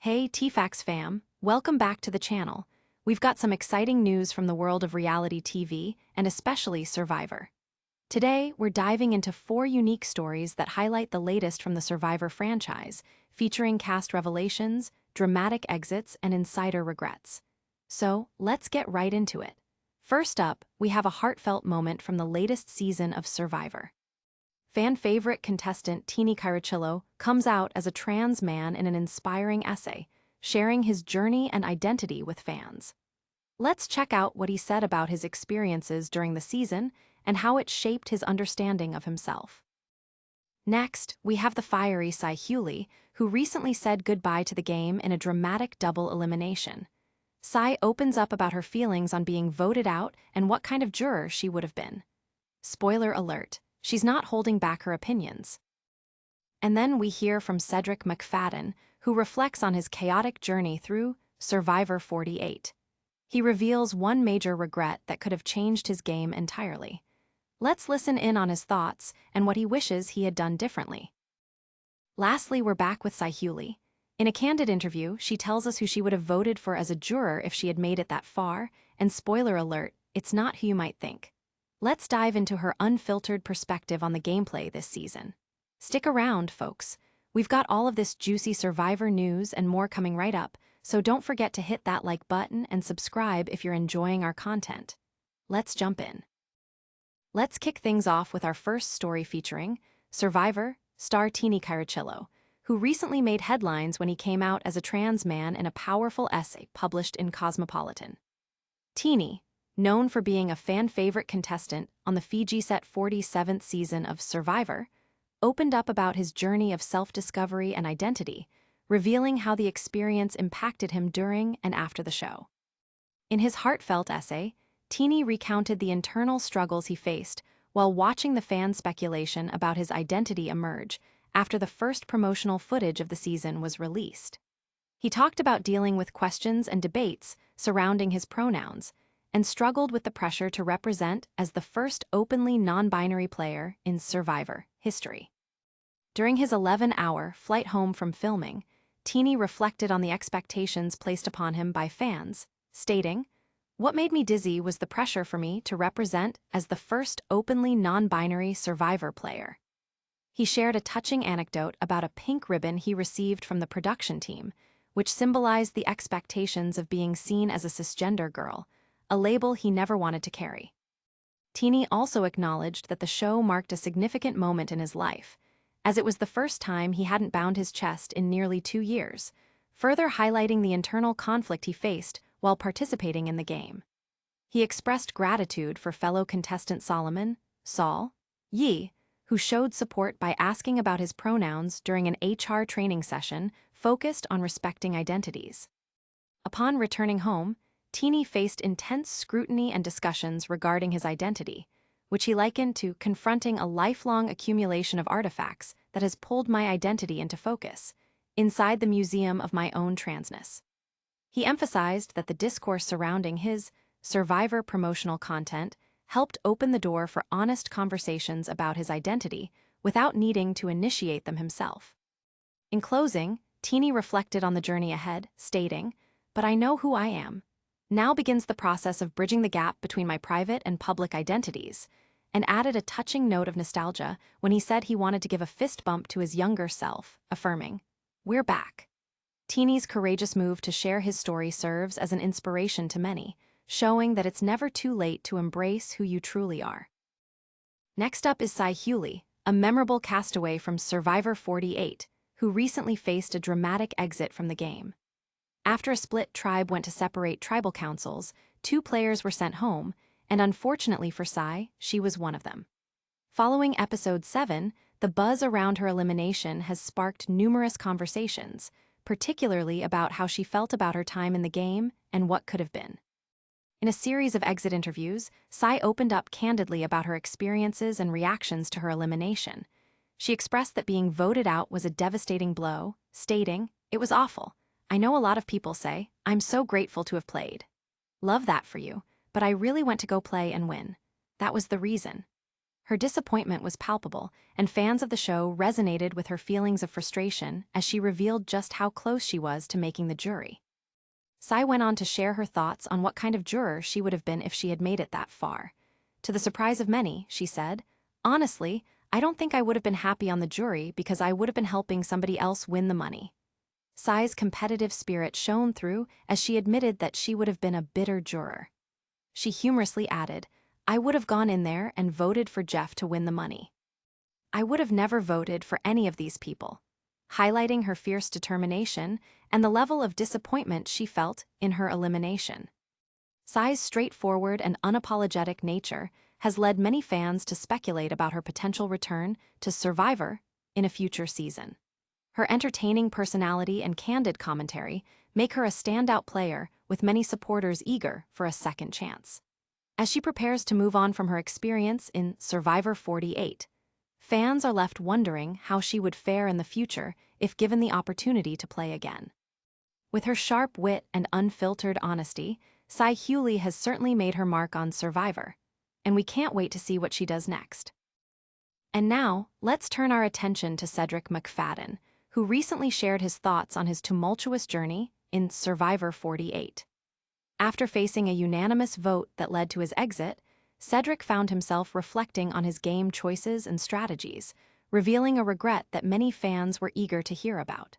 Hey TFAX fam, welcome back to the channel. We've got some exciting news from the world of reality TV, and especially Survivor. Today, we're diving into 4 unique stories that highlight the latest from the Survivor franchise, featuring cast revelations, dramatic exits, and insider regrets. So, let's get right into it. First up, we have a heartfelt moment from the latest season of Survivor. Fan favorite contestant Teeny Chirichillo comes out as a trans man in an inspiring essay, sharing his journey and identity with fans. Let's check out what he said about his experiences during the season and how it shaped his understanding of himself. Next, we have the fiery Sai Hughley, who recently said goodbye to the game in a dramatic double elimination. Sai opens up about her feelings on being voted out and what kind of juror she would have been. Spoiler alert. She's not holding back her opinions. And then we hear from Cedrick McFadden, who reflects on his chaotic journey through Survivor 48. He reveals one major regret that could have changed his game entirely. Let's listen in on his thoughts and what he wishes he had done differently. Lastly, we're back with Sai Hughley. In a candid interview, she tells us who she would have voted for as a juror if she had made it that far, and spoiler alert, it's not who you might think. Let's dive into her unfiltered perspective on the gameplay this season. Stick around, folks. We've got all of this juicy Survivor news and more coming right up, so don't forget to hit that like button and subscribe if you're enjoying our content. Let's jump in. Let's kick things off with our first story featuring Survivor star Teeny Chirichillo, who recently made headlines when he came out as a trans man in a powerful essay published in Cosmopolitan. Teeny, known for being a fan-favorite contestant on the Fiji-set 47th season of Survivor, opened up about his journey of self-discovery and identity, revealing how the experience impacted him during and after the show. In his heartfelt essay, Teeny recounted the internal struggles he faced while watching the fan speculation about his identity emerge after the first promotional footage of the season was released. He talked about dealing with questions and debates surrounding his pronouns, and struggled with the pressure to represent as the first openly non-binary player in Survivor history. During his 11-hour flight home from filming, Teeny reflected on the expectations placed upon him by fans, stating, "What made me dizzy was the pressure for me to represent as the first openly non-binary Survivor player." He shared a touching anecdote about a pink ribbon he received from the production team, which symbolized the expectations of being seen as a cisgender girl, a label he never wanted to carry. Teeny also acknowledged that the show marked a significant moment in his life, as it was the first time he hadn't bound his chest in nearly 2 years, further highlighting the internal conflict he faced while participating in the game. He expressed gratitude for fellow contestant Saul Yi, who showed support by asking about his pronouns during an HR training session focused on respecting identities. Upon returning home, Teeny faced intense scrutiny and discussions regarding his identity, which he likened to confronting a lifelong accumulation of artifacts that has pulled my identity into focus, inside the museum of my own transness. He emphasized that the discourse surrounding his Survivor promotional content helped open the door for honest conversations about his identity without needing to initiate them himself. In closing, Teeny reflected on the journey ahead, stating, "But I know who I am. Now begins the process of bridging the gap between my private and public identities," and added a touching note of nostalgia when he said he wanted to give a fist bump to his younger self, affirming, "We're back." Teeny's courageous move to share his story serves as an inspiration to many, showing that it's never too late to embrace who you truly are. Next up is Sai Hughley, a memorable castaway from Survivor 48, who recently faced a dramatic exit from the game. After a split tribe went to separate tribal councils, 2 players were sent home, and unfortunately for Sai, she was one of them. Following episode 7, the buzz around her elimination has sparked numerous conversations, particularly about how she felt about her time in the game and what could have been. In a series of exit interviews, Sai opened up candidly about her experiences and reactions to her elimination. She expressed that being voted out was a devastating blow, stating, "It was awful. I know a lot of people say, I'm so grateful to have played. Love that for you, but I really went to go play and win. That was the reason." Her disappointment was palpable, and fans of the show resonated with her feelings of frustration as she revealed just how close she was to making the jury. Sai went on to share her thoughts on what kind of juror she would have been if she had made it that far. To the surprise of many, she said, "Honestly, I don't think I would have been happy on the jury because I would have been helping somebody else win the money." Sai's competitive spirit shone through as she admitted that she would have been a bitter juror. She humorously added, "I would have gone in there and voted for Jeff to win the money. I would have never voted for any of these people," highlighting her fierce determination and the level of disappointment she felt in her elimination. Sai's straightforward and unapologetic nature has led many fans to speculate about her potential return to Survivor in a future season. Her entertaining personality and candid commentary make her a standout player, with many supporters eager for a second chance. As she prepares to move on from her experience in Survivor 48, fans are left wondering how she would fare in the future if given the opportunity to play again. With her sharp wit and unfiltered honesty, Sai Hughley has certainly made her mark on Survivor, and we can't wait to see what she does next. And now, let's turn our attention to Cedrick McFadden, who recently shared his thoughts on his tumultuous journey in Survivor 48. After facing a unanimous vote that led to his exit, Cedrick found himself reflecting on his game choices and strategies, revealing a regret that many fans were eager to hear about.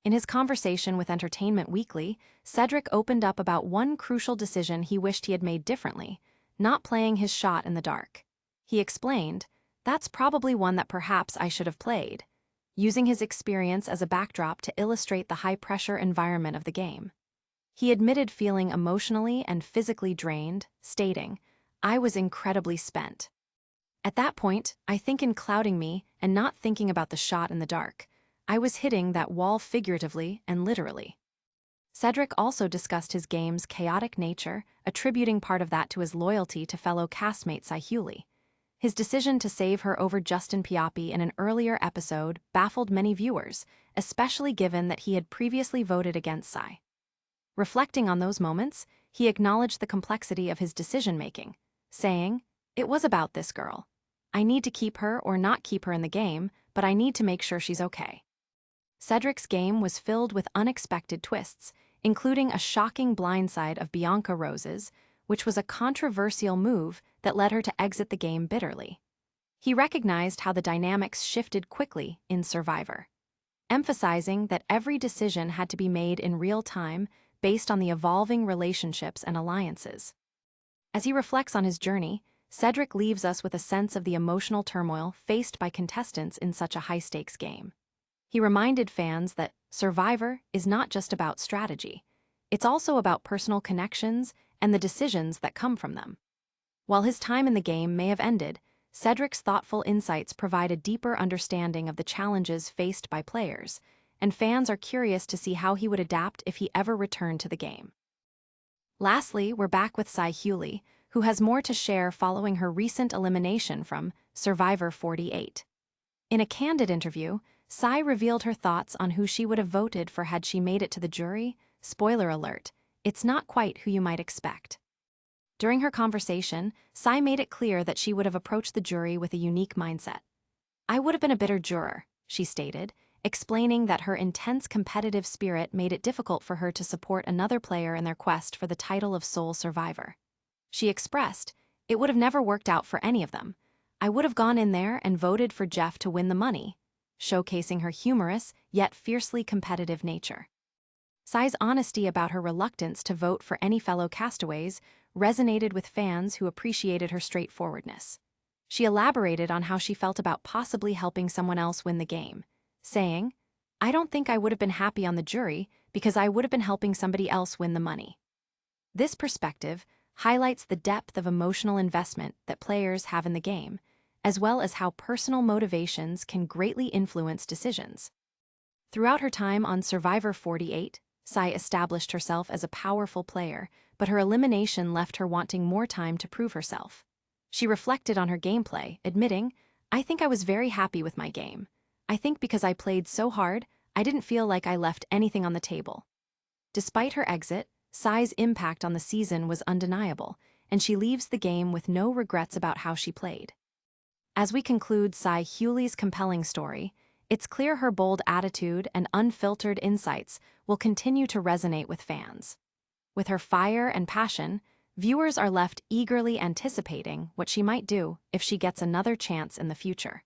In his conversation with Entertainment Weekly, Cedrick opened up about one crucial decision he wished he had made differently: not playing his shot in the dark. He explained, "That's probably one that perhaps I should have played," using his experience as a backdrop to illustrate the high-pressure environment of the game. He admitted feeling emotionally and physically drained, stating, "I was incredibly spent. At that point, I think in clouding me and not thinking about the shot in the dark, I was hitting that wall figuratively and literally." Cedrick also discussed his game's chaotic nature, attributing part of that to his loyalty to fellow castmate Sai Hughley. His decision to save her over Justin Piappi in an earlier episode baffled many viewers, especially given that he had previously voted against Sai. Reflecting on those moments, he acknowledged the complexity of his decision-making, saying, "It was about this girl. I need to keep her or not keep her in the game, but I need to make sure she's okay." Cedrick's game was filled with unexpected twists, including a shocking blindside of Bianca Rose's, which was a controversial move that led her to exit the game bitterly. He recognized how the dynamics shifted quickly in Survivor, emphasizing that every decision had to be made in real time based on the evolving relationships and alliances. As he reflects on his journey, Cedrick leaves us with a sense of the emotional turmoil faced by contestants in such a high-stakes game. He reminded fans that Survivor is not just about strategy. It's also about personal connections and the decisions that come from them. While his time in the game may have ended, Cedrick's thoughtful insights provide a deeper understanding of the challenges faced by players, and fans are curious to see how he would adapt if he ever returned to the game. Lastly, we're back with Sai Hughley, who has more to share following her recent elimination from Survivor 48. In a candid interview, Sai revealed her thoughts on who she would have voted for had she made it to the jury. Spoiler alert, it's not quite who you might expect. During her conversation, Sai made it clear that she would have approached the jury with a unique mindset. "I would have been a bitter juror," she stated, explaining that her intense competitive spirit made it difficult for her to support another player in their quest for the title of sole survivor. She expressed, "It would have never worked out for any of them. I would have gone in there and voted for Jeff to win the money," showcasing her humorous yet fiercely competitive nature. Sai's honesty about her reluctance to vote for any fellow castaways resonated with fans who appreciated her straightforwardness. She elaborated on how she felt about possibly helping someone else win the game, saying, "I don't think I would have been happy on the jury because I would have been helping somebody else win the money." This perspective highlights the depth of emotional investment that players have in the game, as well as how personal motivations can greatly influence decisions. Throughout her time on Survivor 48, Sai established herself as a powerful player, but her elimination left her wanting more time to prove herself. She reflected on her gameplay, admitting, "I think I was very happy with my game. I think because I played so hard, I didn't feel like I left anything on the table." Despite her exit, Sai's impact on the season was undeniable, and she leaves the game with no regrets about how she played. As we conclude Sai Hughley's compelling story, it's clear her bold attitude and unfiltered insights will continue to resonate with fans. With her fire and passion, viewers are left eagerly anticipating what she might do if she gets another chance in the future.